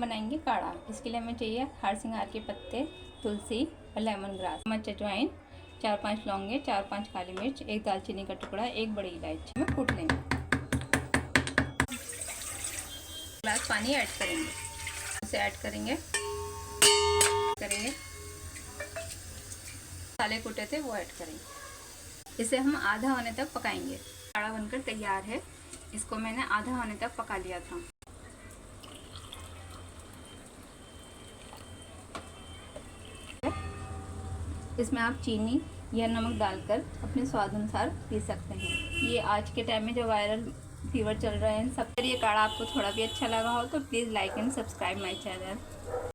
बनाएंगे काढ़ा। इसके लिए हमें चाहिए हारसिंगार के पत्ते, तुलसी और लेमन ग्रास, चम्मच अजवाइन, 4-5 लौंगे, 4-5 काली मिर्च, 1 दालचीनी का टुकड़ा, 1 बड़ी इलायची में कूट लेंगे। ग्लास पानी ऐड करेंगे, उसे ऐड करेंगे मसाले कूटे थे वो ऐड करेंगे। इसे हम आधा होने तक पकाएंगे। काढ़ा बनकर तैयार है। इसको मैंने आधा होने तक पका लिया था। इसमें आप चीनी या नमक डालकर अपने स्वाद अनुसार पी सकते हैं। ये आज के टाइम में जो वायरल फीवर चल रहे हैं सब। अगर ये काढ़ा आपको थोड़ा भी अच्छा लगा हो तो please like and subscribe my channel.